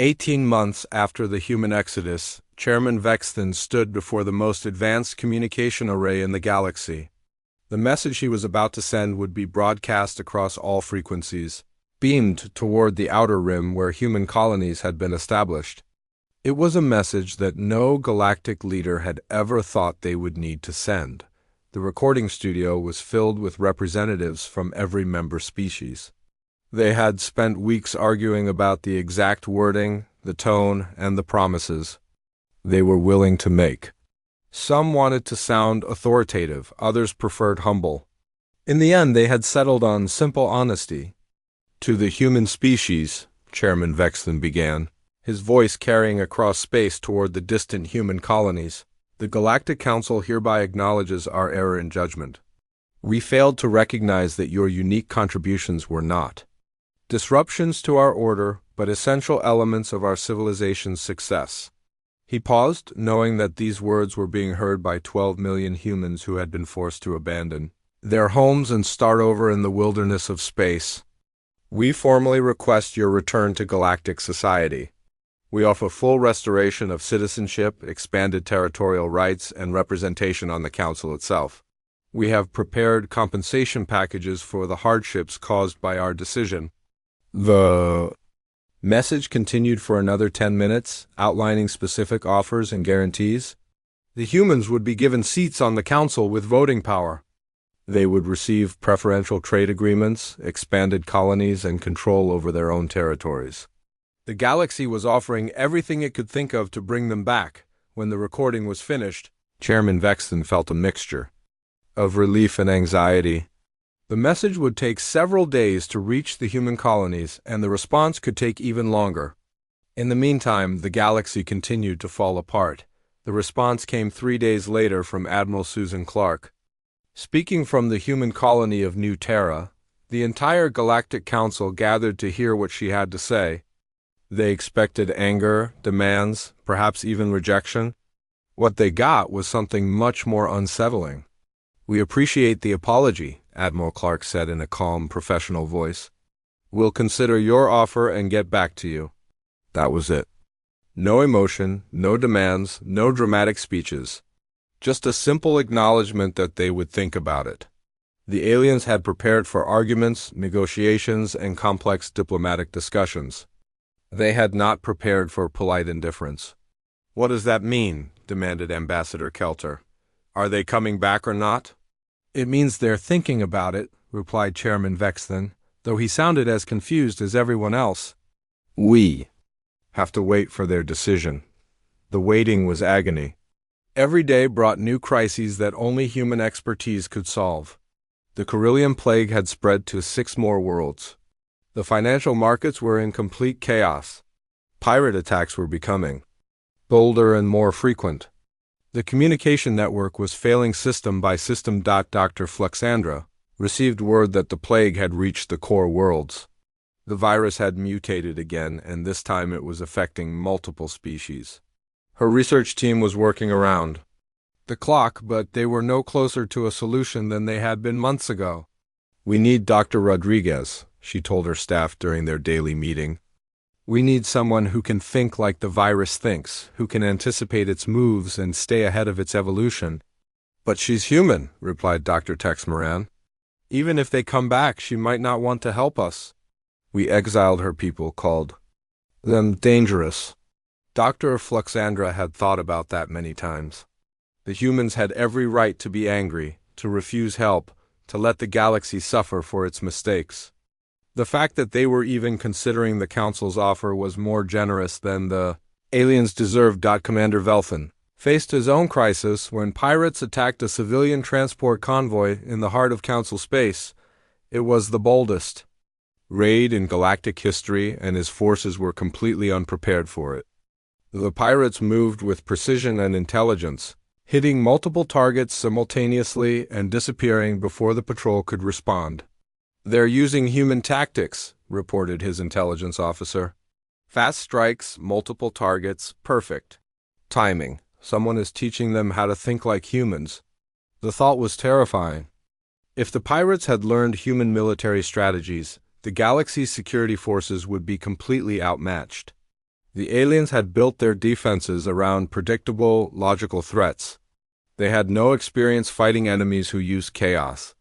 18 months after the human exodus, Chairman Vexton stood before the most advanced communication array in the galaxy. The message he was about to send would be broadcast across all frequencies, beamed toward the outer rim where human colonies had been established. It was a message that no galactic leader had ever thought they would need to send. The recording studio was filled with representatives from every member species. They had spent weeks arguing about the exact wording, the tone, and the promises they were willing to make. Some wanted to sound authoritative, others preferred humble. In the end, they had settled on simple honesty. "To the human species," Chairman Vexton began, his voice carrying across space toward the distant human colonies, "the Galactic Council hereby acknowledges our error in judgment. We failed to recognize that your unique contributions were not disruptions to our order, but essential elements of our civilization's success." He paused, knowing that these words were being heard by 12 million humans who had been forced to abandon their homes and start over in the wilderness of space. "We formally request your return to galactic society. We offer full restoration of citizenship, expanded territorial rights, and representation on the Council itself. We have prepared compensation packages for the hardships caused by our decision." The message continued for another 10 minutes, outlining specific offers and guarantees. The humans would be given seats on the Council with voting power. They would receive preferential trade agreements, expanded colonies, and control over their own territories. The galaxy was offering everything it could think of to bring them back. When the recording was finished, Chairman Vexton felt a mixture of relief and anxiety. The message would take several days to reach the human colonies, and the response could take even longer. In the meantime, the galaxy continued to fall apart. The response came 3 days later from Admiral Susan Clark. Speaking from the human colony of New Terra, the entire Galactic Council gathered to hear what she had to say. They expected anger, demands, perhaps even rejection. What they got was something much more unsettling. "We appreciate the apology," Admiral Clark said in a calm, professional voice. "We'll consider your offer and get back to you." That was it. No emotion, no demands, no dramatic speeches. Just a simple acknowledgement that they would think about it. The aliens had prepared for arguments, negotiations, and complex diplomatic discussions. They had not prepared for polite indifference. "What does that mean?" demanded Ambassador Kelter. "Are they coming back or not?" "It means they're thinking about it," replied Chairman Vexton, though he sounded as confused as everyone else. "We have to wait for their decision." The waiting was agony. Every day brought new crises that only human expertise could solve. The Carillion plague had spread to 6 more worlds. The financial markets were in complete chaos. Pirate attacks were becoming bolder and more frequent. The communication network was failing system by system. Dr. Fluxandra received word that the plague had reached the core worlds. The virus had mutated again, and this time it was affecting multiple species. Her research team was working around the clock, but they were no closer to a solution than they had been months ago. "We need Dr. Rodriguez," she told her staff during their daily meeting. "We need someone who can think like the virus thinks, who can anticipate its moves and stay ahead of its evolution." "But she's human," replied Dr. Tex Moran. "Even if they come back, she might not want to help us." "We exiled her people, called them dangerous." Dr. Fluxandra had thought about that many times. The humans had every right to be angry, to refuse help, to let the galaxy suffer for its mistakes. The fact that they were even considering the Council's offer was more generous than the aliens deserved. Commander Velthan faced his own crisis when pirates attacked a civilian transport convoy in the heart of Council space. It was the boldest raid in galactic history, and his forces were completely unprepared for it. The pirates moved with precision and intelligence, hitting multiple targets simultaneously and disappearing before the patrol could respond. "They're using human tactics," reported his intelligence officer. "Fast strikes, multiple targets, perfect timing. Someone is teaching them how to think like humans." The thought was terrifying. If the pirates had learned human military strategies, the galaxy's security forces would be completely outmatched. The aliens had built their defenses around predictable, logical threats. They had no experience fighting enemies who used chaos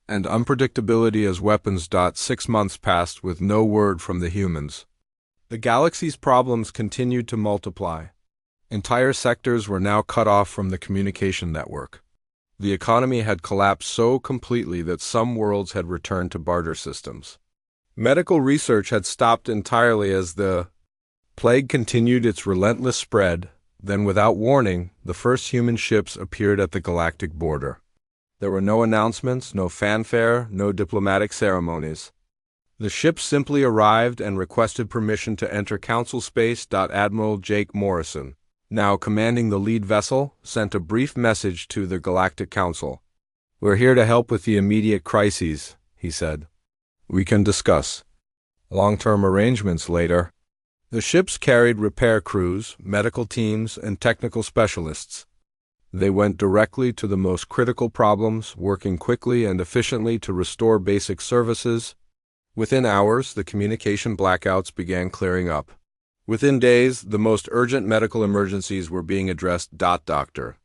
and unpredictability as weapons. 6 months passed with no word from the humans. The galaxy's problems continued to multiply. Entire sectors were now cut off from the communication network. The economy had collapsed so completely that some worlds had returned to barter systems. Medical research had stopped entirely as the plague continued its relentless spread. Then, without warning, the first human ships appeared at the galactic border. There were no announcements, no fanfare, no diplomatic ceremonies. The ships simply arrived and requested permission to enter Council space. Admiral Jake Morrison, now commanding the lead vessel, sent a brief message to the Galactic Council. "We're here to help with the immediate crises," he said. "We can discuss long-term arrangements later." The ships carried repair crews, medical teams, and technical specialists. They went directly to the most critical problems, working quickly and efficiently to restore basic services. Within hours, the communication blackouts began clearing up. Within days, the most urgent medical emergencies were being addressed. Dr.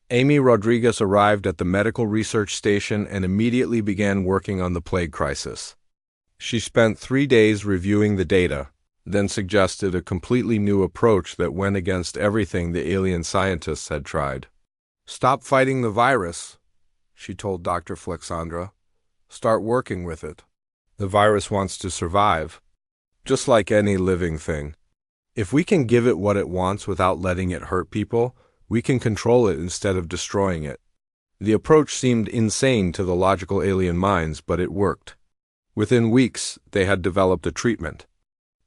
Amy Rodriguez arrived at the medical research station and immediately began working on the plague crisis. She spent 3 days reviewing the data, then suggested a completely new approach that went against everything the alien scientists had tried. "Stop fighting the virus," she told Dr. Flexandra. "Start working with it. The virus wants to survive, just like any living thing. If we can give it what it wants without letting it hurt people, we can control it instead of destroying it." The approach seemed insane to the logical alien minds, but it worked. Within weeks, they had developed a treatment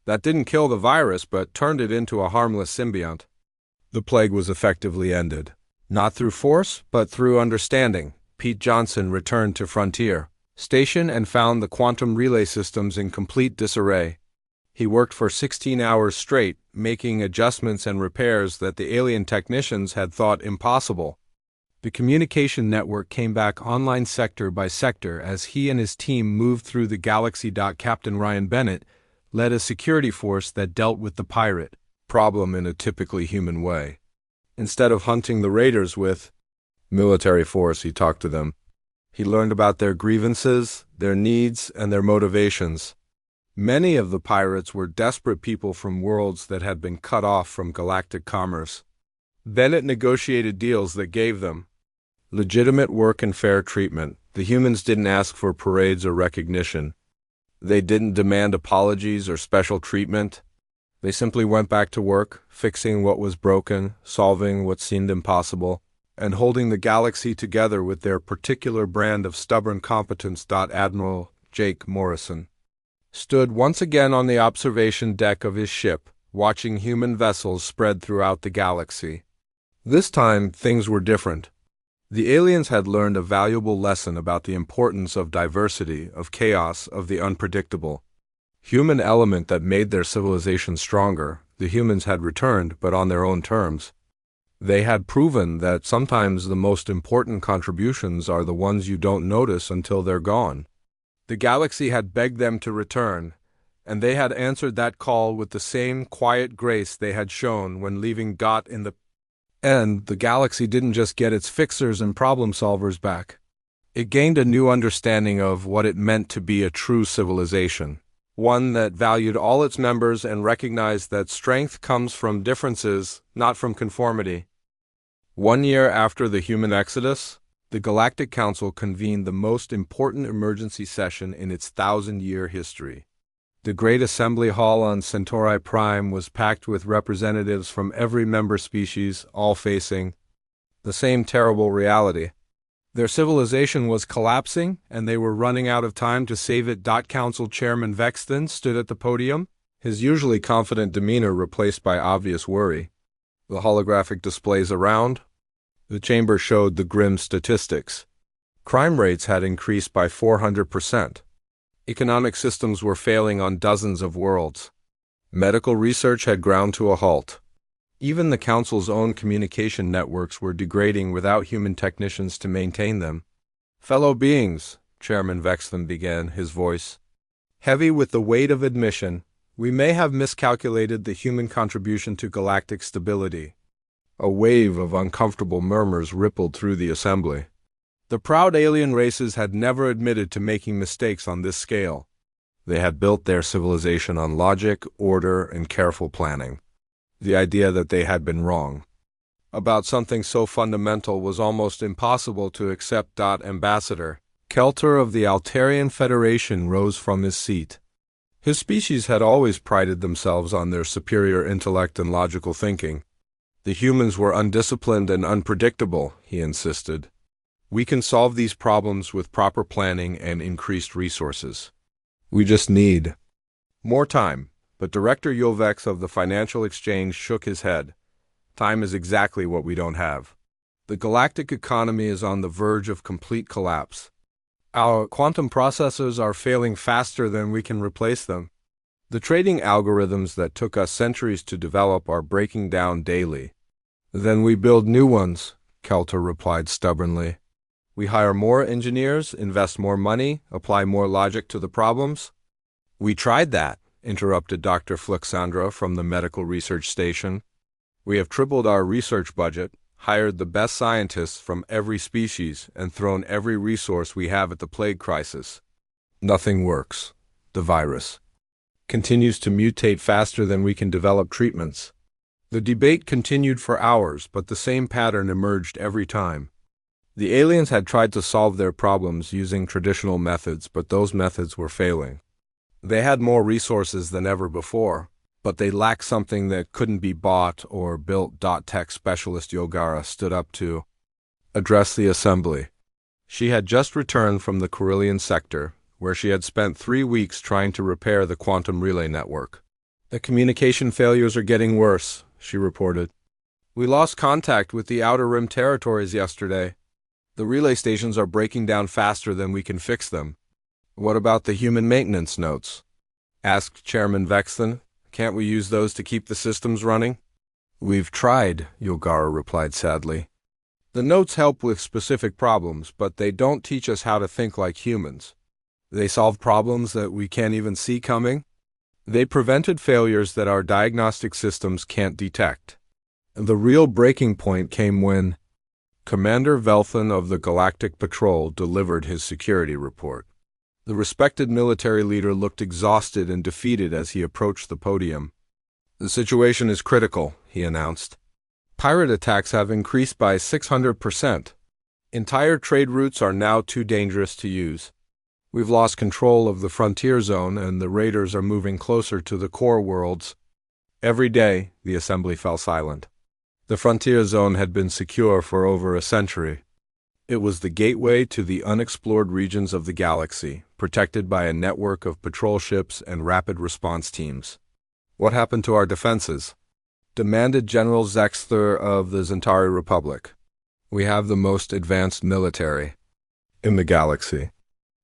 that didn't kill the virus but turned it into a harmless symbiont. The plague was effectively ended. Not through force, but through understanding. Pete Johnson returned to Frontier Station and found the quantum relay systems in complete disarray. He worked for 16 hours straight, making adjustments and repairs that the alien technicians had thought impossible. The communication network came back online sector by sector as he and his team moved through the galaxy. Captain Ryan Bennett led a security force that dealt with the pirate problem in a typically human way. Instead of hunting the raiders with military force, he talked to them. He learned about their grievances, their needs, and their motivations. Many of the pirates were desperate people from worlds that had been cut off from galactic commerce. Bennett negotiated deals that gave them legitimate work and fair treatment. The humans didn't ask for parades or recognition. They didn't demand apologies or special treatment. They simply went back to work, fixing what was broken, solving what seemed impossible, and holding the galaxy together with their particular brand of stubborn competence. Admiral Jake Morrison stood once again on the observation deck of his ship, watching human vessels spread throughout the galaxy. This time, things were different. The aliens had learned a valuable lesson about the importance of diversity, of chaos, of the unpredictable. Human element that made their civilization stronger. The humans had returned, but on their own terms. They had proven that sometimes the most important contributions are the ones you don't notice until they're gone. The galaxy had begged them to return, and they had answered that call with the same quiet grace they had shown when leaving. In the end, the galaxy didn't just get its fixers and problem solvers back. It gained a new understanding of what it meant to be a true civilization, one that valued all its members and recognized that strength comes from differences, not from conformity. 1 year after the human exodus, the Galactic Council convened the most important emergency session in its 1,000-year history. The Great Assembly Hall on Centauri Prime was packed with representatives from every member species, all facing the same terrible reality. Their civilization was collapsing, and they were running out of time to save it. Council Chairman Vexton stood at the podium, his usually confident demeanor replaced by obvious worry. The holographic displays around the chamber showed the grim statistics. Crime rates had increased by 400%. Economic systems were failing on dozens of worlds. Medical research had ground to a halt. Even the Council's own communication networks were degrading without human technicians to maintain them. "Fellow beings," Chairman Vexton began, his voice heavy with the weight of admission, We may have miscalculated the human contribution to galactic stability. A wave of uncomfortable murmurs rippled through the assembly. The proud alien races had never admitted to making mistakes on this scale. They had built their civilization on logic, order, and careful planning. The idea that they had been wrong about something so fundamental was almost impossible to accept. Ambassador Kelter of the Altarian Federation rose from his seat. His species had always prided themselves on their superior intellect and logical thinking. The humans were undisciplined and unpredictable, he insisted. We can solve these problems with proper planning and increased resources. We just need more time. But Director Yovex of the Financial Exchange shook his head. Time is exactly what we don't have. The galactic economy is on the verge of complete collapse. Our quantum processors are failing faster than we can replace them. The trading algorithms that took us centuries to develop are breaking down daily. Then we build new ones, Kelter replied stubbornly. We hire more engineers, invest more money, apply more logic to the problems. We tried that, interrupted Dr. Fluxandra from the Medical Research Station. We have tripled our research budget, hired the best scientists from every species, and thrown every resource we have at the plague crisis. Nothing works. The virus continues to mutate faster than we can develop treatments. The debate continued for hours, but the same pattern emerged every time. The aliens had tried to solve their problems using traditional methods, but those methods were failing. They had more resources than ever before, but they lacked something that couldn't be bought or built. Tech specialist Yogara stood up to address the assembly. She had just returned from the Carillion sector, where she had spent 3 weeks trying to repair the quantum relay network. The communication failures are getting worse, she reported. We lost contact with the Outer Rim territories yesterday. The relay stations are breaking down faster than we can fix them. What about the human maintenance notes? Asked Chairman Vexton. Can't we use those to keep the systems running? We've tried, Yogara replied sadly. The notes help with specific problems, but they don't teach us how to think like humans. They solve problems that we can't even see coming. They prevented failures that our diagnostic systems can't detect. The real breaking point came when Commander Velthan of the Galactic Patrol delivered his security report. The respected military leader looked exhausted and defeated as he approached the podium. The situation is critical, he announced. Pirate attacks have increased by 600%. Entire trade routes are now too dangerous to use. We've lost control of the frontier zone, and the raiders are moving closer to the core worlds. Every day, the assembly fell silent. The frontier zone had been secure for over a century. It was the gateway to the unexplored regions of the galaxy, protected by a network of patrol ships and rapid response teams. What happened to our defenses? Demanded General Zexther of the Zentari Republic. We have the most advanced military in the galaxy.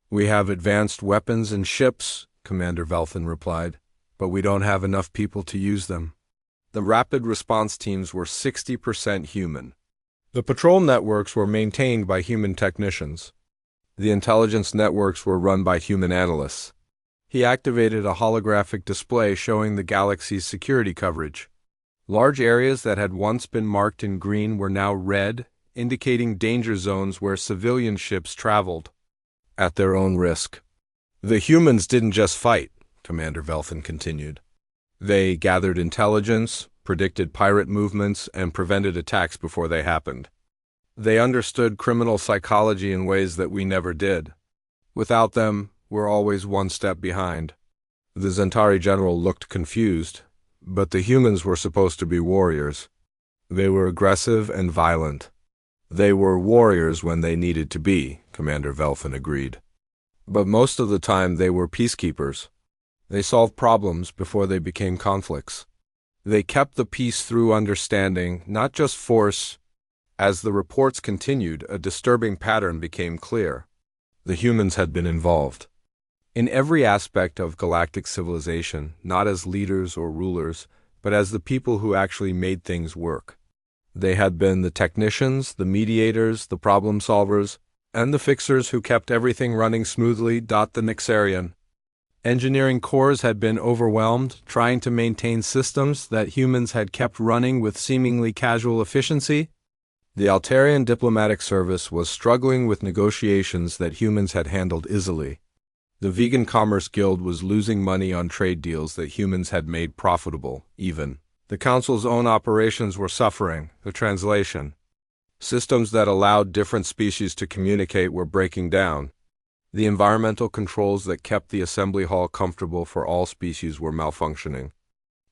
We have advanced weapons and ships, Commander Velthan replied, but we don't have enough people to use them. The rapid response teams were 60% human. The patrol networks were maintained by human technicians. The intelligence networks were run by human analysts. He activated a holographic display showing the galaxy's security coverage. Large areas that had once been marked in green were now red, indicating danger zones where civilian ships traveled at their own risk. The humans didn't just fight, Commander Velthan continued. They gathered intelligence, predicted pirate movements, and prevented attacks before they happened. They understood criminal psychology in ways that we never did. Without them, we're always one step behind. The Zentari general looked confused, but the humans were supposed to be warriors. They were aggressive and violent. They were warriors when they needed to be, Commander Velthan agreed. But most of the time they were peacekeepers. They solved problems before they became conflicts. They kept the peace through understanding, not just force. As the reports continued, a disturbing pattern became clear. The humans had been involved in every aspect of galactic civilization, not as leaders or rulers, but as the people who actually made things work. They had been the technicians, the mediators, the problem solvers, and the fixers who kept everything running smoothly. The Nixarian Engineering corps had been overwhelmed, trying to maintain systems that humans had kept running with seemingly casual efficiency. The Altarian diplomatic service was struggling with negotiations that humans had handled easily. The Vegan Commerce Guild was losing money on trade deals that humans had made profitable, even. The Council's own operations were suffering. The translation. Systems that allowed different species to communicate were breaking down. The environmental controls that kept the assembly hall comfortable for all species were malfunctioning.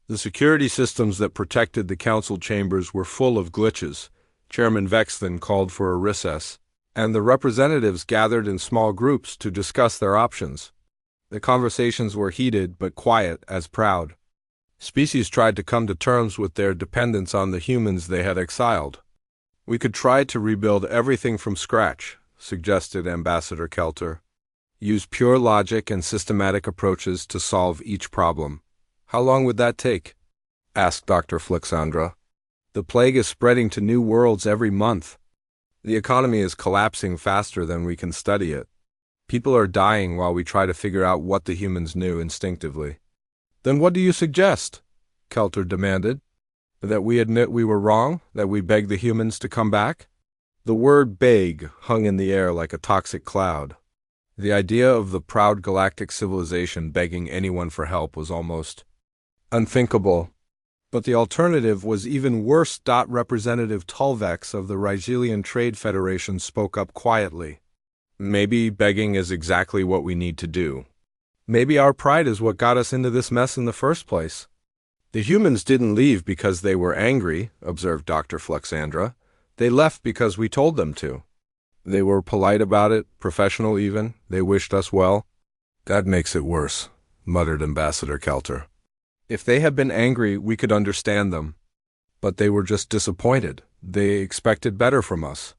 The security systems that protected the council chambers were full of glitches. Chairman Vexton called for a recess, and the representatives gathered in small groups to discuss their options. The conversations were heated but quiet as proud. Species tried to come to terms with their dependence on the humans they had exiled. "We could try to rebuild everything from scratch," suggested Ambassador Kelter. "Use pure logic and systematic approaches to solve each problem." "How long would that take?" asked Dr. Flixandra. "The plague is spreading to new worlds every month. The economy is collapsing faster than we can study it. People are dying while we try to figure out what the humans knew instinctively." "Then what do you suggest?" Kelter demanded. "That we admit we were wrong? That we beg the humans to come back?" The word beg hung in the air like a toxic cloud. The idea of the proud galactic civilization begging anyone for help was almost unthinkable. But the alternative was even worse. Representative Tulvex of the Rigelian Trade Federation spoke up quietly. "Maybe begging is exactly what we need to do. Maybe our pride is what got us into this mess in the first place." "The humans didn't leave because they were angry," observed Dr. Flexandra. "They left because we told them to. They were polite about it, professional even. They wished us well." "That makes it worse," muttered Ambassador Kelter. "If they had been angry, we could understand them. But they were just disappointed. They expected better from us."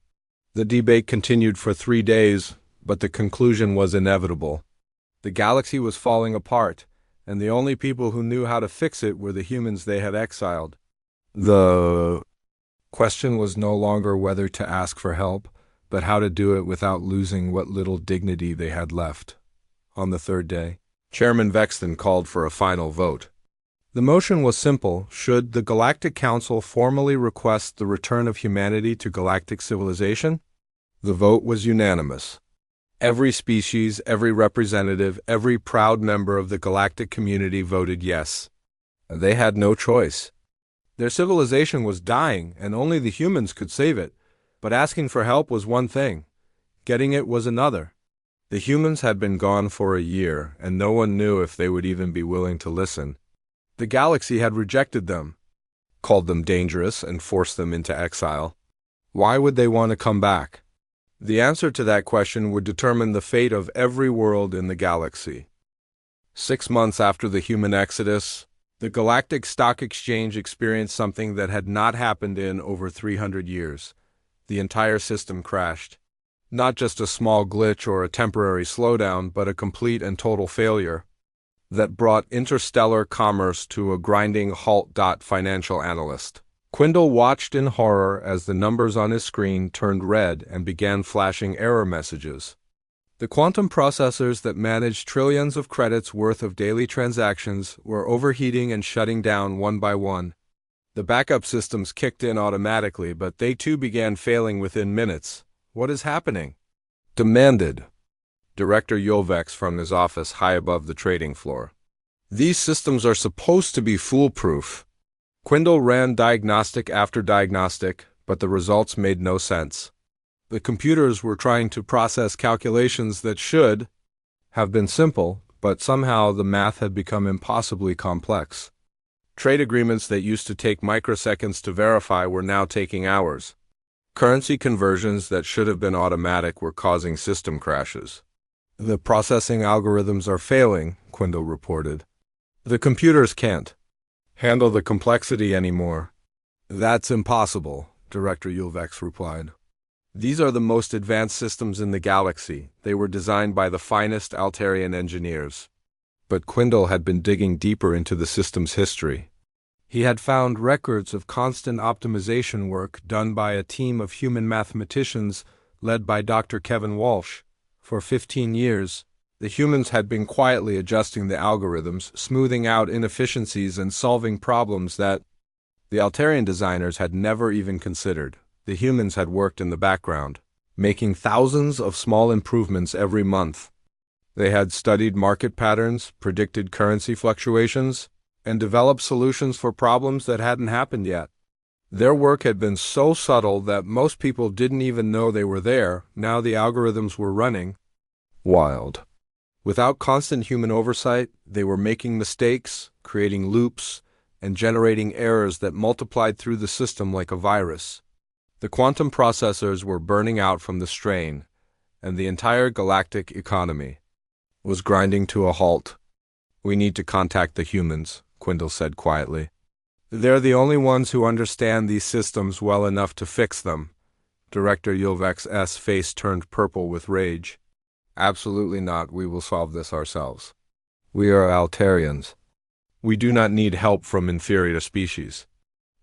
The debate continued for 3 days, but the conclusion was inevitable. The galaxy was falling apart, and the only people who knew how to fix it were the humans they had exiled. The question was no longer whether to ask for help, but how to do it without losing what little dignity they had left. On the third day, Chairman Vexton called for a final vote. The motion was simple: should the Galactic Council formally request the return of humanity to galactic civilization? The vote was unanimous. Every species, every representative, every proud member of the galactic community voted yes. They had no choice. Their civilization was dying, and only the humans could save it. But asking for help was one thing. Getting it was another. The humans had been gone for a year, and no one knew if they would even be willing to listen. The galaxy had rejected them, called them dangerous, and forced them into exile. Why would they want to come back? The answer to that question would determine the fate of every world in the galaxy. 6 months after the human exodus, the Galactic Stock Exchange experienced something that had not happened in over 300 years. The entire system crashed. Not just a small glitch or a temporary slowdown, but a complete and total failure that brought interstellar commerce to a grinding halt. Financial analyst Quindle watched in horror as the numbers on his screen turned red and began flashing error messages. The quantum processors that managed trillions of credits worth of daily transactions were overheating and shutting down one by one. The backup systems kicked in automatically, but they too began failing within minutes. "What is happening?" demanded Director Yulvex from his office high above the trading floor. "These systems are supposed to be foolproof." Quindle ran diagnostic after diagnostic, but the results made no sense. The computers were trying to process calculations that should have been simple, but somehow the math had become impossibly complex. Trade agreements that used to take microseconds to verify were now taking hours. Currency conversions that should have been automatic were causing system crashes. "The processing algorithms are failing," Quindle reported. "The computers can't handle the complexity anymore." "That's impossible," Director Yulvex replied. "These are the most advanced systems in the galaxy. They were designed by the finest Altarian engineers." But Quindle had been digging deeper into the system's history. He had found records of constant optimization work done by a team of human mathematicians led by Dr. Kevin Walsh. For 15 years, The humans had been quietly adjusting the algorithms, smoothing out inefficiencies and solving problems that the Altarian designers had never even considered. The humans had worked in the background, making thousands of small improvements every month. They had studied market patterns, predicted currency fluctuations, and developed solutions for problems that hadn't happened yet. Their work had been so subtle that most people didn't even know they were there. Now the algorithms were running wild. Without constant human oversight, they were making mistakes, creating loops, and generating errors that multiplied through the system like a virus. The quantum processors were burning out from the strain, and the entire galactic economy was grinding to a halt. "We need to contact the humans," Quindle said quietly. "They're the only ones who understand these systems well enough to fix them." Director Yulvex's face turned purple with rage. "Absolutely not. We will solve this ourselves. We are Altarians. We do not need help from inferior species."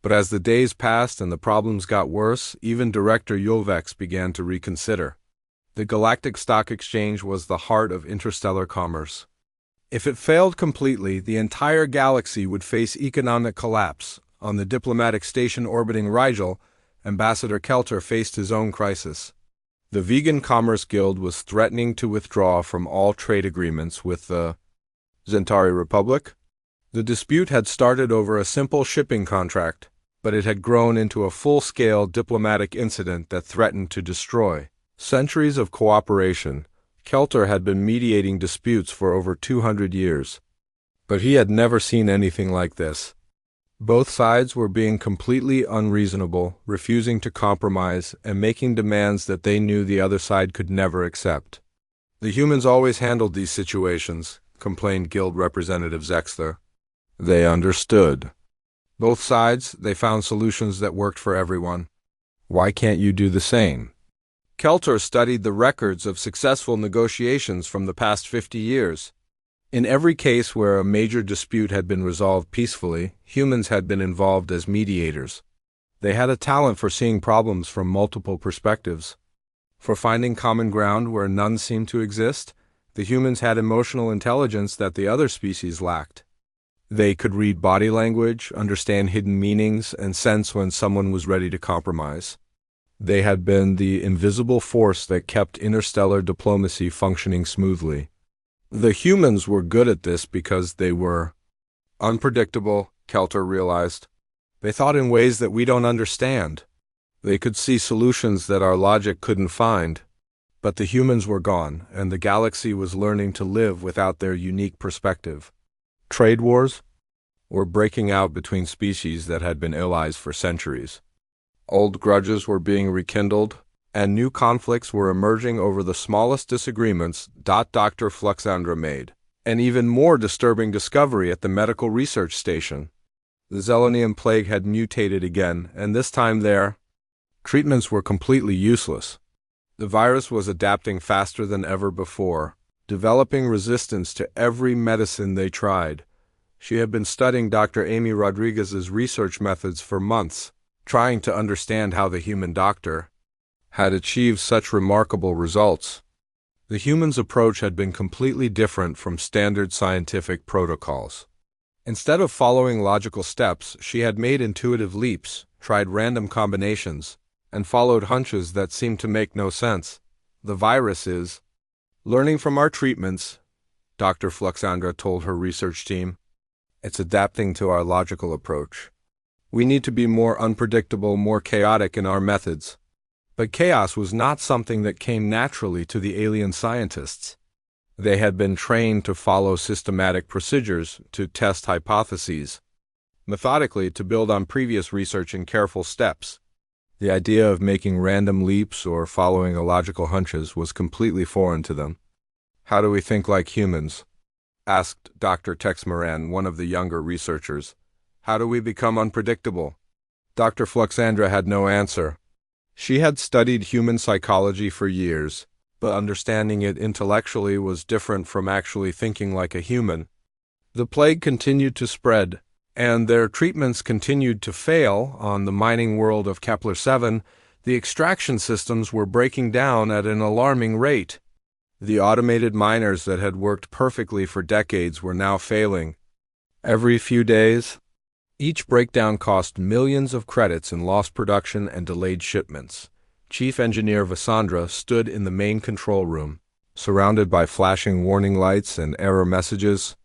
But as the days passed and the problems got worse, even Director Yulvex began to reconsider. The Galactic Stock Exchange was the heart of interstellar commerce. If it failed completely, the entire galaxy would face economic collapse. On the diplomatic station orbiting Rigel, Ambassador Kelter faced his own crisis. The Vegan Commerce Guild was threatening to withdraw from all trade agreements with the Zentari Republic. The dispute had started over a simple shipping contract, but it had grown into a full-scale diplomatic incident that threatened to destroy centuries of cooperation. Kelter had been mediating disputes for over 200 years, but he had never seen anything like this. Both sides were being completely unreasonable, refusing to compromise, and making demands that they knew the other side could never accept. "The humans always handled these situations," complained Guild Representative Zexler. "They understood. Both sides, they found solutions that worked for everyone. Why can't you do the same?" Kelter studied the records of successful negotiations from the past 50 years. In every case where a major dispute had been resolved peacefully, humans had been involved as mediators. They had a talent for seeing problems from multiple perspectives. For finding common ground where none seemed to exist, the humans had emotional intelligence that the other species lacked. They could read body language, understand hidden meanings, and sense when someone was ready to compromise. They had been the invisible force that kept interstellar diplomacy functioning smoothly. The humans were good at this because they were unpredictable, Kelter realized. They thought in ways that we don't understand. They could see solutions that our logic couldn't find. But the humans were gone, and the galaxy was learning to live without their unique perspective. Trade wars were breaking out between species that had been allies for centuries. Old grudges were being rekindled, and new conflicts were emerging over the smallest disagreements. Dr. Fluxandra made an even more disturbing discovery at the medical research station. The Zelenium plague had mutated again, and this time their treatments were completely useless. The virus was adapting faster than ever before, developing resistance to every medicine they tried. She had been studying Dr. Amy Rodriguez's research methods for months, trying to understand how the human doctor had achieved such remarkable results. The human's approach had been completely different from standard scientific protocols. Instead of following logical steps, she had made intuitive leaps, tried random combinations, and followed hunches that seemed to make no sense. "The virus is learning from our treatments," Dr. Fluxandra told her research team. "It's adapting to our logical approach. We need to be more unpredictable, more chaotic in our methods." But chaos was not something that came naturally to the alien scientists. They had been trained to follow systematic procedures, to test hypotheses, methodically to build on previous research in careful steps. The idea of making random leaps or following illogical hunches was completely foreign to them. "How do we think like humans?" asked Dr. Tex Moran, one of the younger researchers. "How do we become unpredictable?" Dr. Fluxandra had no answer. She had studied human psychology for years, but understanding it intellectually was different from actually thinking like a human. The plague continued to spread, and their treatments continued to fail. On the mining world of Kepler 7, the extraction systems were breaking down at an alarming rate. The automated miners that had worked perfectly for decades were now failing. Every few days, each breakdown cost millions of credits in lost production and delayed shipments. Chief Engineer Vassandra stood in the main control room, surrounded by flashing warning lights and error messages.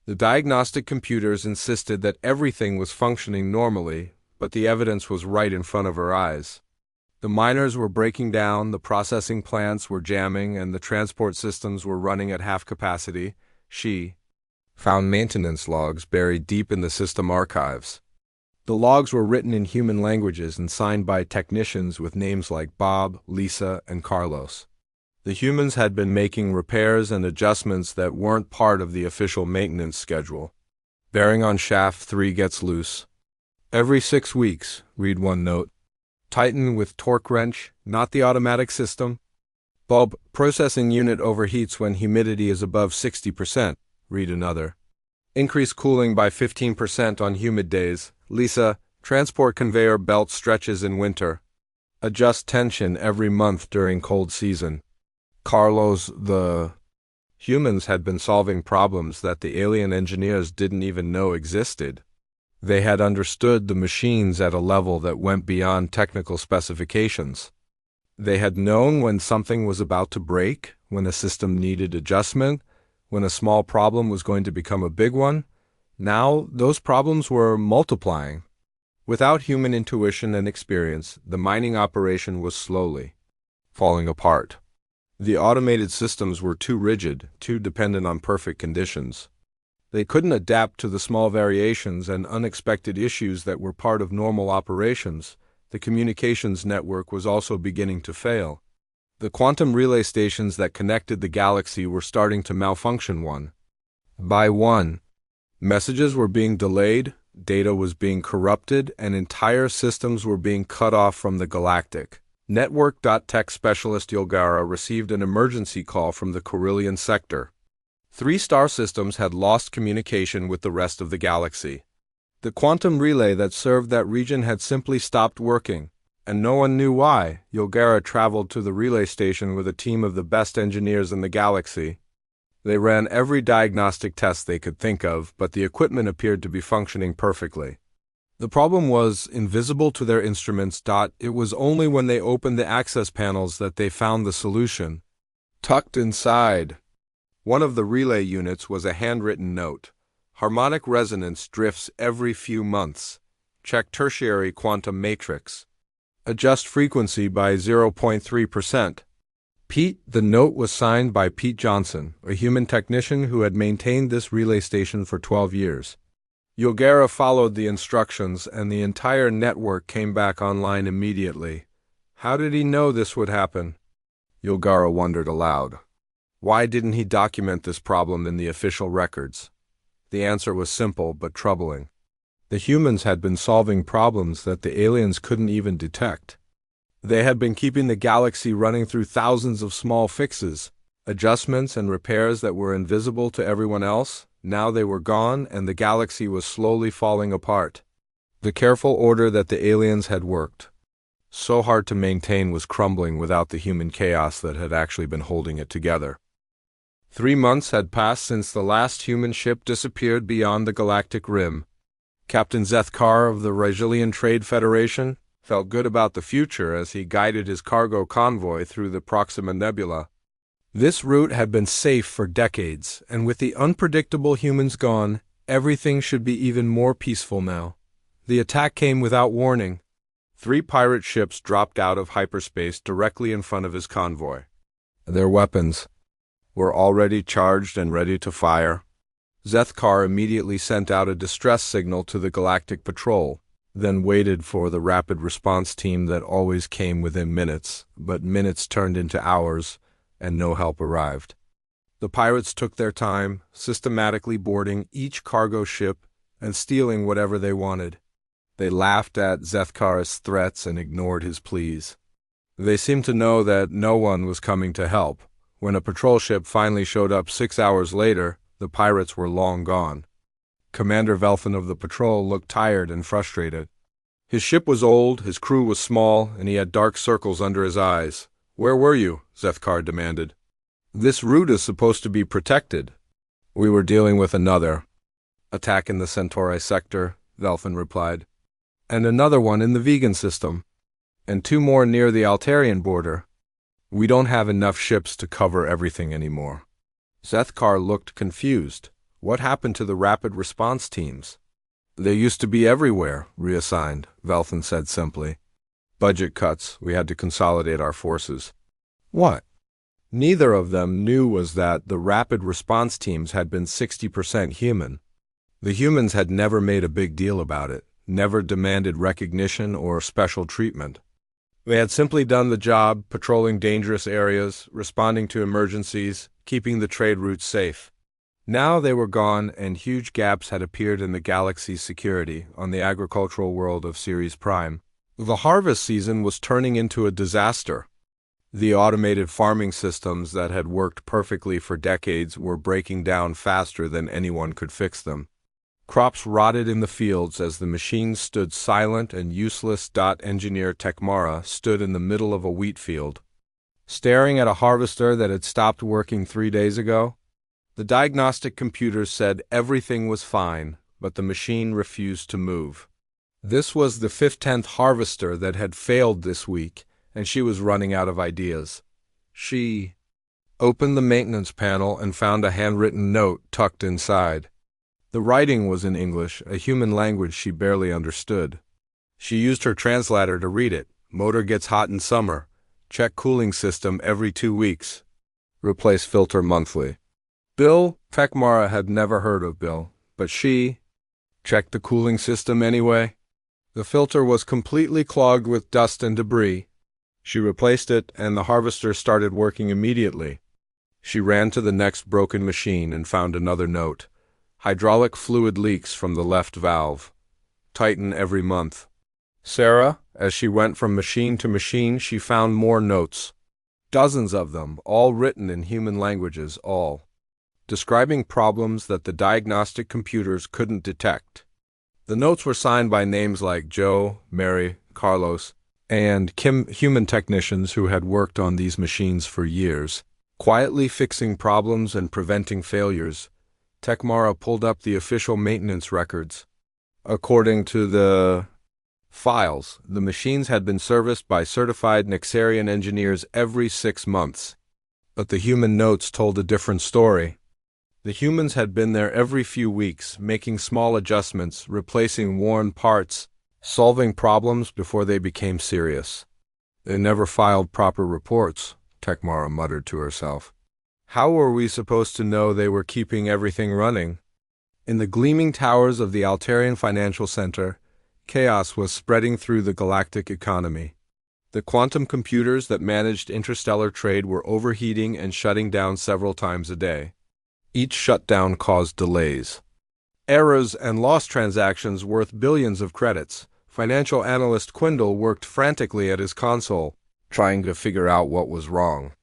The diagnostic computers insisted that everything was functioning normally, but the evidence was right in front of her eyes. The miners were breaking down, the processing plants were jamming, and the transport systems were running at half capacity. She found maintenance logs buried deep in the system archives. The logs were written in human languages and signed by technicians with names like Bob, Lisa, and Carlos. The humans had been making repairs and adjustments that weren't part of the official maintenance schedule. Bearing on shaft 3 gets loose. Every 6 weeks, read one note. Tighten with torque wrench, not the automatic system. Bulb processing unit overheats when humidity is above 60%, read another. Increase cooling by 15% on humid days. Lisa, transport conveyor belt stretches in winter. Adjust tension every month during cold season. Carlos, the humans had been solving problems that the alien engineers didn't even know existed. They had understood the machines at a level that went beyond technical specifications. They had known when something was about to break, when a system needed adjustment, when a small problem was going to become a big one. Now, those problems were multiplying. Without human intuition and experience, the mining operation was slowly falling apart. The automated systems were too rigid, too dependent on perfect conditions. They couldn't adapt to the small variations and unexpected issues that were part of normal operations. The communications network was also beginning to fail. The quantum relay stations that connected the galaxy were starting to malfunction one by one. Messages were being delayed, data was being corrupted, and entire systems were being cut off from the galactic. Network.tech specialist Yulgara received an emergency call from the Carillion sector. 3 star systems had lost communication with the rest of the galaxy. The quantum relay that served that region had simply stopped working, and no one knew why. Yulgara traveled to the relay station with a team of the best engineers in the galaxy. They ran every diagnostic test they could think of, but the equipment appeared to be functioning perfectly. The problem was invisible to their instruments. It was only when they opened the access panels that they found the solution. Tucked inside one of the relay units was a handwritten note. Harmonic resonance drifts every few months. Check tertiary quantum matrix. Adjust frequency by 0.3%. Pete, the note was signed by Pete Johnson, a human technician who had maintained this relay station for 12 years. Yulgara followed the instructions, and the entire network came back online immediately. How did he know this would happen? Yulgara wondered aloud. Why didn't he document this problem in the official records? The answer was simple but troubling. The humans had been solving problems that the aliens couldn't even detect. They had been keeping the galaxy running through thousands of small fixes, adjustments and repairs that were invisible to everyone else. Now they were gone, and the galaxy was slowly falling apart. The careful order that the aliens had worked so hard to maintain was crumbling without the human chaos that had actually been holding it together. 3 months had passed since the last human ship disappeared beyond the galactic rim. Captain Zethkar of the Regilian Trade Federation felt good about the future as he guided his cargo convoy through the Proxima Nebula. This route had been safe for decades, and with the unpredictable humans gone, everything should be even more peaceful now. The attack came without warning. 3 pirate ships dropped out of hyperspace directly in front of his convoy. Their weapons were already charged and ready to fire. Zethkar immediately sent out a distress signal to the Galactic Patrol, then waited for the rapid response team that always came within minutes, but minutes turned into hours, and no help arrived. The pirates took their time, systematically boarding each cargo ship and stealing whatever they wanted. They laughed at Zethkar's threats and ignored his pleas. They seemed to know that no one was coming to help. When a patrol ship finally showed up 6 hours later, the pirates were long gone. Commander Velthin of the patrol looked tired and frustrated. His ship was old, his crew was small, and he had dark circles under his eyes. "Where were you?" Zethkar demanded. This route is supposed to be protected. We were dealing with another attack in the Centauri sector, Velthin replied, and another one in the vegan system, and two more near the Altarian border. We don't have enough ships to cover everything anymore. Zethkar looked confused. What happened to the rapid response teams? They used to be everywhere, reassigned, Velthin said simply. Budget cuts, we had to consolidate our forces. What neither of them knew was that the rapid response teams had been 60% human. The humans had never made a big deal about it, never demanded recognition or special treatment. They had simply done the job, patrolling dangerous areas, responding to emergencies, keeping the trade routes safe. Now they were gone, and huge gaps had appeared in the galaxy's security on the agricultural world of Ceres Prime. The harvest season was turning into a disaster. The automated farming systems that had worked perfectly for decades were breaking down faster than anyone could fix them. Crops rotted in the fields as the machines stood silent and useless. Engineer Tekmara stood in the middle of a wheat field, staring at a harvester that had stopped working 3 days ago. The diagnostic computers said everything was fine, but the machine refused to move. This was the 15th harvester that had failed this week, and she was running out of ideas. She opened the maintenance panel and found a handwritten note tucked inside. The writing was in English, a human language she barely understood. She used her translator to read it. Motor gets hot in summer. Check cooling system every 2 weeks. Replace filter monthly. Bill, Tekmara had never heard of Bill, but she checked the cooling system anyway. The filter was completely clogged with dust and debris. She replaced it, and the harvester started working immediately. She ran to the next broken machine and found another note. Hydraulic fluid leaks from the left valve. Tighten every month. Sarah, as she went from machine to machine, she found more notes. Dozens of them, all written in human languages, all describing problems that the diagnostic computers couldn't detect. The notes were signed by names like Joe, Mary, Carlos, and Kim, human technicians who had worked on these machines for years, quietly fixing problems and preventing failures. Tekmara pulled up the official maintenance records. According to the files, the machines had been serviced by certified Nexarian engineers every 6 months. But the human notes told a different story. The humans had been there every few weeks, making small adjustments, replacing worn parts, solving problems before they became serious. They never filed proper reports, Tekmara muttered to herself. How were we supposed to know they were keeping everything running? In the gleaming towers of the Altarian Financial Center, chaos was spreading through the galactic economy. The quantum computers that managed interstellar trade were overheating and shutting down several times a day. Each shutdown caused delays, errors, and lost transactions worth billions of credits. Financial analyst Quindle worked frantically at his console, trying to figure out what was wrong.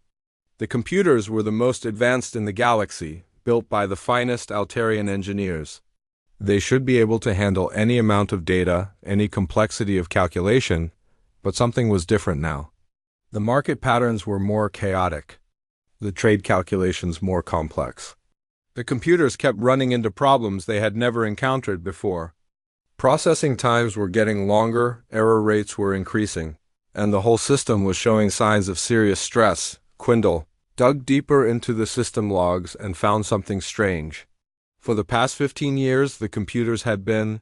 The computers were the most advanced in the galaxy, built by the finest Altarian engineers. They should be able to handle any amount of data, any complexity of calculation, but something was different now. The market patterns were more chaotic, the trade calculations more complex. The computers kept running into problems they had never encountered before. Processing times were getting longer, error rates were increasing, and the whole system was showing signs of serious stress. Quindle dug deeper into the system logs and found something strange. For the past 15 years, the computers had been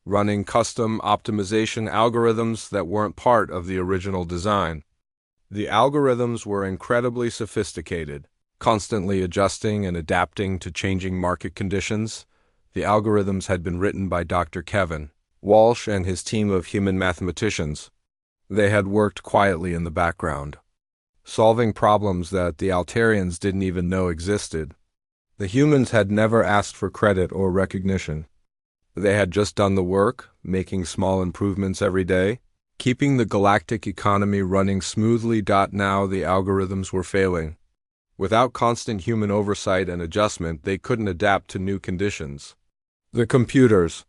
running custom optimization algorithms that weren't part of the original design. The algorithms were incredibly sophisticated, constantly adjusting and adapting to changing market conditions. The algorithms had been written by Dr. Kevin Walsh and his team of human mathematicians. They had worked quietly in the background, solving problems that the Altarians didn't even know existed. The humans had never asked for credit or recognition. They had just done the work, making small improvements every day, keeping the galactic economy running smoothly. Now the algorithms were failing. Without constant human oversight and adjustment, they couldn't adapt to new conditions. The computers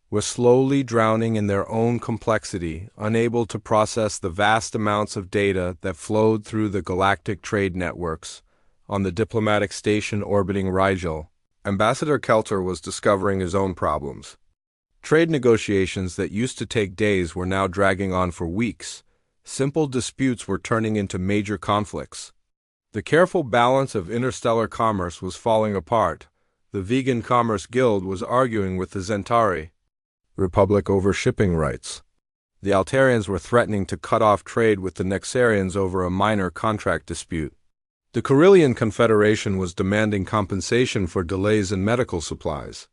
were slowly drowning in their own complexity, unable to process the vast amounts of data that flowed through the galactic trade networks, on the diplomatic station orbiting Rigel, Ambassador Kelter was discovering his own problems. Trade negotiations that used to take days were now dragging on for weeks. Simple disputes were turning into major conflicts. The careful balance of interstellar commerce was falling apart. The Vegan Commerce Guild was arguing with the Zentari Republic over shipping rights. The Altarians were threatening to cut off trade with the Nexarians over a minor contract dispute. The Carillion Confederation was demanding compensation for delays in medical supplies.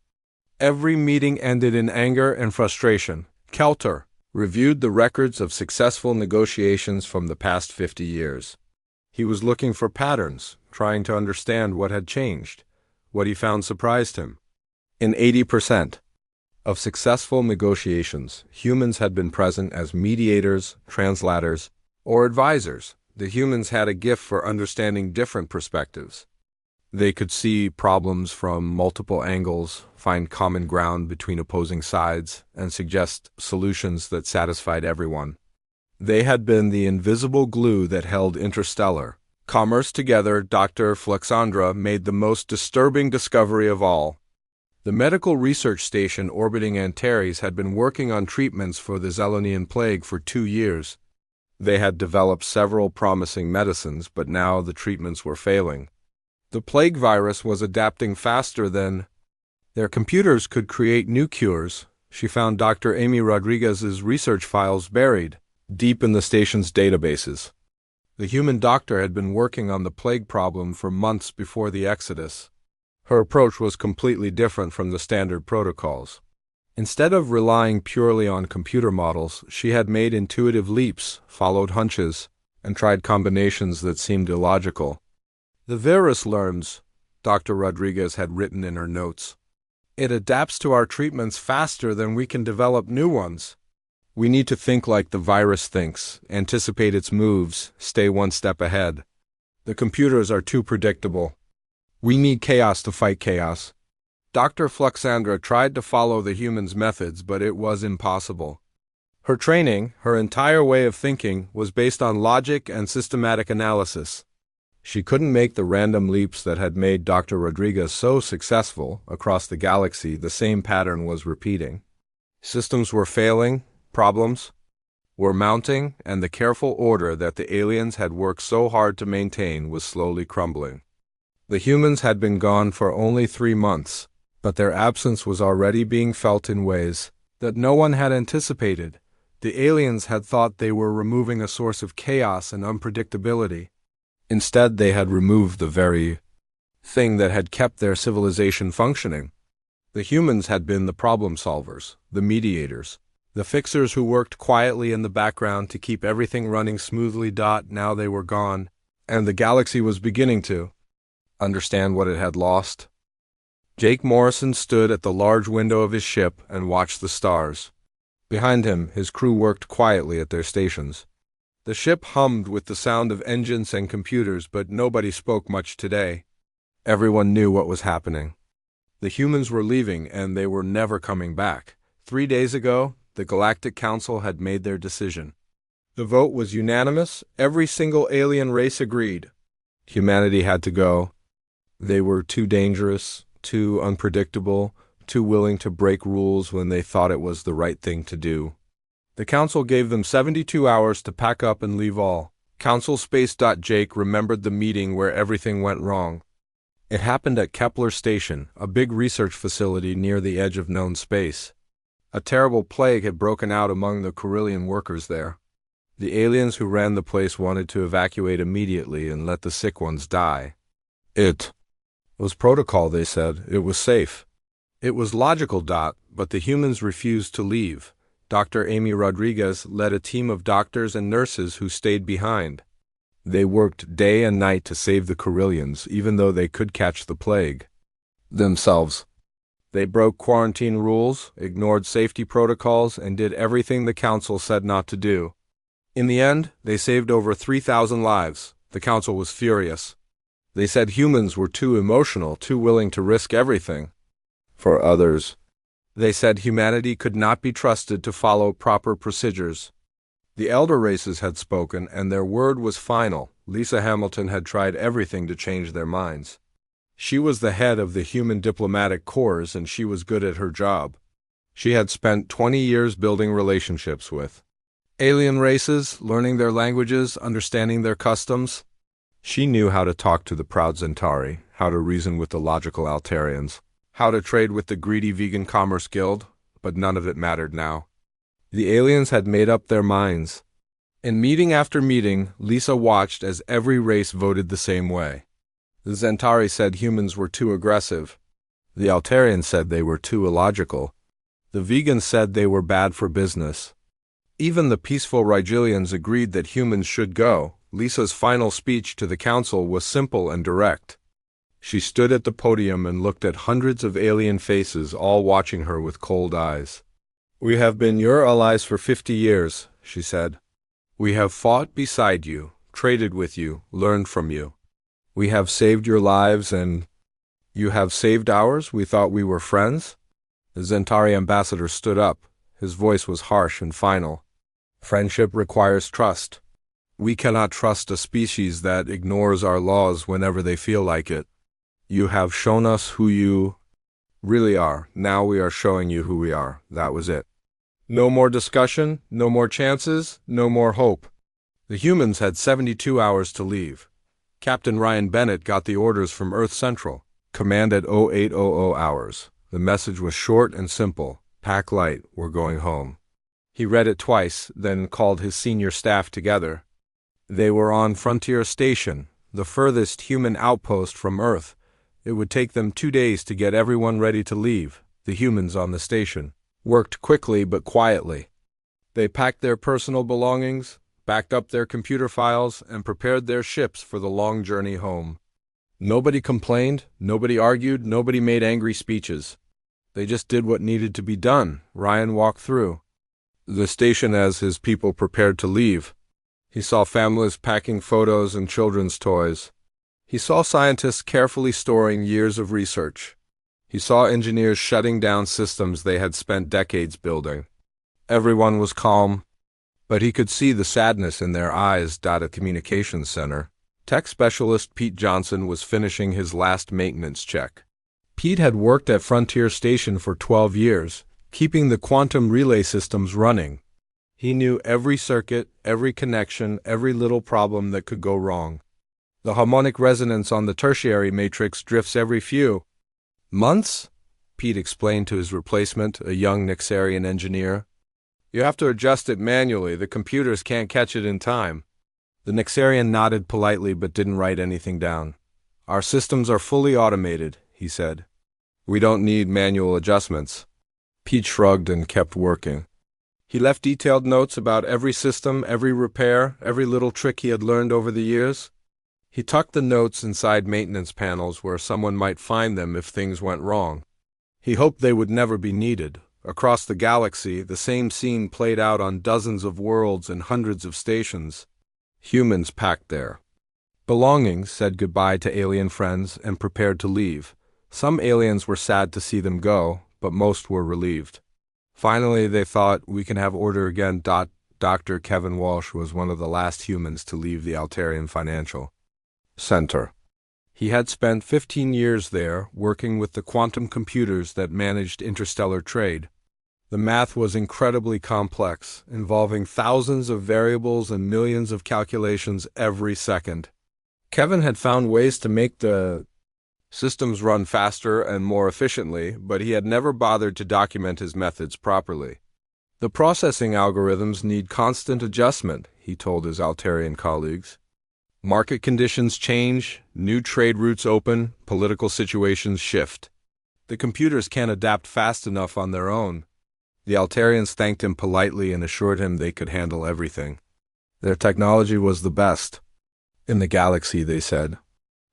Every meeting ended in anger and frustration. Kelter reviewed the records of successful negotiations from the past 50 years. He was looking for patterns, trying to understand what had changed. What he found surprised him. In 80% of successful negotiations, humans had been present as mediators, translators, or advisors. The humans had a gift for understanding different perspectives. They could see problems from multiple angles, find common ground between opposing sides, and suggest solutions that satisfied everyone. They had been the invisible glue that held interstellar commerce together. Dr. Flexandra made the most disturbing discovery of all. The medical research station orbiting Antares had been working on treatments for the Zelonian plague for 2 years. They had developed several promising medicines, but now the treatments were failing. The plague virus was adapting faster than their computers could create new cures. She found Dr. Amy Rodriguez's research files buried deep in the station's databases. The human doctor had been working on the plague problem for months before the Exodus. Her approach was completely different from the standard protocols. Instead of relying purely on computer models, she had made intuitive leaps, followed hunches, and tried combinations that seemed illogical. The virus learns, Dr. Rodriguez had written in her notes. It adapts to our treatments faster than we can develop new ones. We need to think like the virus thinks, anticipate its moves, stay one step ahead. The computers are too predictable. We need chaos to fight chaos. Dr. Fluxandra tried to follow the humans' methods, but it was impossible. Her training, her entire way of thinking, was based on logic and systematic analysis. She couldn't make the random leaps that had made Dr. Rodriguez so successful. Across the galaxy, the same pattern was repeating. Systems were failing, problems were mounting, and the careful order that the aliens had worked so hard to maintain was slowly crumbling. The humans had been gone for only 3 months, but their absence was already being felt in ways that no one had anticipated. The aliens had thought they were removing a source of chaos and unpredictability. Instead, they had removed the very thing that had kept their civilization functioning. The humans had been the problem solvers, the mediators, the fixers who worked quietly in the background to keep everything running smoothly. Now they were gone, and the galaxy was beginning to understand what it had lost. Jake Morrison stood at the large window of his ship and watched the stars. Behind him, his crew worked quietly at their stations. The ship hummed with the sound of engines and computers, but nobody spoke much today. Everyone knew what was happening. The humans were leaving, and they were never coming back. 3 days ago, the Galactic Council had made their decision. The vote was unanimous. Every single alien race agreed. Humanity had to go. They were too dangerous, too unpredictable, too willing to break rules when they thought it was the right thing to do. The Council gave them 72 hours to pack up and leave all. Council Space. Jake remembered the meeting where everything went wrong. It happened at Kepler Station, a big research facility near the edge of known space. A terrible plague had broken out among the Carillion workers there. The aliens who ran the place wanted to evacuate immediately and let the sick ones die. It was protocol, they said. It was safe. It was logical. But the humans refused to leave. Dr. Amy Rodriguez led a team of doctors and nurses who stayed behind. They worked day and night to save the Carillions, even though they could catch the plague themselves. They broke quarantine rules, ignored safety protocols, and did everything the Council said not to do. In the end, they saved over 3,000 lives. The Council was furious. They said humans were too emotional, too willing to risk everything for others. They said humanity could not be trusted to follow proper procedures. The elder races had spoken, and their word was final. Lisa Hamilton had tried everything to change their minds. She was the head of the human diplomatic corps, and she was good at her job. She had spent 20 years building relationships with alien races, learning their languages, understanding their customs. She knew how to talk to the proud Centauri, how to reason with the logical Altarians, how to trade with the greedy Vegan Commerce Guild, but none of it mattered now. The aliens had made up their minds. In meeting after meeting, Lisa watched as every race voted the same way. The Centauri said humans were too aggressive. The Altarians said they were too illogical. The vegans said they were bad for business. Even the peaceful Rigelians agreed that humans should go. Lisa's final speech to the council was simple and direct. She stood at the podium and looked at hundreds of alien faces, all watching her with cold eyes. "We have been your allies for 50 years, she said. "We have fought beside you, traded with you, learned from you. We have saved your lives and you have saved ours. We thought we were friends." The Centauri ambassador stood up. His voice was harsh and final. "Friendship requires trust. We cannot trust a species that ignores our laws whenever they feel like it. You have shown us who you really are. Now we are showing you who we are." That was it. No more discussion, no more chances, no more hope. The humans had 72 hours to leave. Captain Ryan Bennett got the orders from Earth Central. Command at 0800 hours. The message was short and simple. "Pack light, we're going home." He read it twice, then called his senior staff together. They were on Frontier Station, the furthest human outpost from Earth. It would take them 2 days to get everyone ready to leave. The humans on the station worked quickly but quietly. They packed their personal belongings, backed up their computer files, and prepared their ships for the long journey home. Nobody complained, nobody argued, nobody made angry speeches. They just did what needed to be done. Ryan walked through the station as his people prepared to leave. He saw families packing photos and children's toys. He saw scientists carefully storing years of research. He saw engineers shutting down systems they had spent decades building. Everyone was calm, but he could see the sadness in their eyes. At a communications center, tech specialist Pete Johnson was finishing his last maintenance check. Pete had worked at Frontier Station for 12 years, keeping the quantum relay systems running. He knew every circuit, every connection, every little problem that could go wrong. The harmonic resonance on the tertiary matrix drifts every few months, Pete explained to his replacement, a young Nexarian engineer. "You have to adjust it manually. The computers can't catch it in time." The Nexarian nodded politely but didn't write anything down. "Our systems are fully automated," he said. "We don't need manual adjustments." Pete shrugged and kept working. He left detailed notes about every system, every repair, every little trick he had learned over the years. He tucked the notes inside maintenance panels where someone might find them if things went wrong. He hoped they would never be needed. Across the galaxy, the same scene played out on dozens of worlds and hundreds of stations. Humans packed their belongings, said goodbye to alien friends, and prepared to leave. Some aliens were sad to see them go, but most were relieved. Finally, they thought, "We can have order again." Dr. Kevin Walsh was one of the last humans to leave the Altarian Financial Center. He had spent 15 years there, working with the quantum computers that managed interstellar trade. The math was incredibly complex, involving thousands of variables and millions of calculations every second. Kevin had found ways to make the systems run faster and more efficiently, but he had never bothered to document his methods properly. "The processing algorithms need constant adjustment," he told his Altarian colleagues. "Market conditions change, new trade routes open, political situations shift. The computers can't adapt fast enough on their own." The Altarians thanked him politely and assured him they could handle everything. Their technology was the best in the galaxy, they said.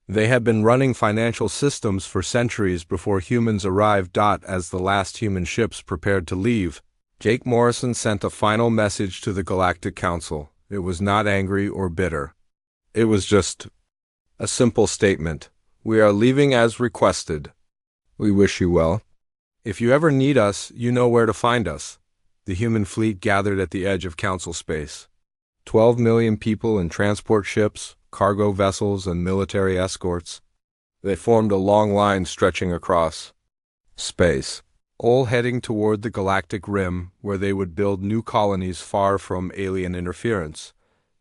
They had been running financial systems for centuries before humans arrived. As the last human ships prepared to leave, Jake Morrison sent a final message to the Galactic Council. It was not angry or bitter. It was just a simple statement. "We are leaving as requested. We wish you well. If you ever need us, you know where to find us." The human fleet gathered at the edge of Council space. 12 million people in transport ships, cargo vessels, and military escorts. They formed a long line stretching across space, all heading toward the galactic rim, where they would build new colonies far from alien interference.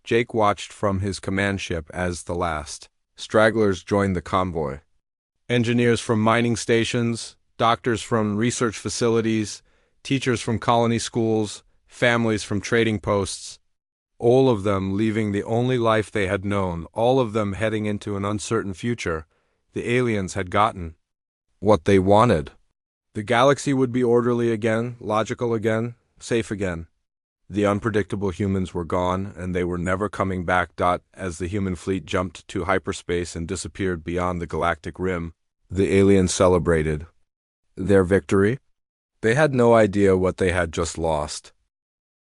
Jake watched from his command ship as the last stragglers joined the convoy. Engineers from mining stations, doctors from research facilities, teachers from colony schools, families from trading posts, all of them leaving the only life they had known, all of them heading into an uncertain future. The aliens had gotten what they wanted. The galaxy would be orderly again, logical again, safe again. The unpredictable humans were gone, and they were never coming back. As the human fleet jumped to hyperspace and disappeared beyond the galactic rim, the aliens celebrated their victory. They had no idea what they had just lost.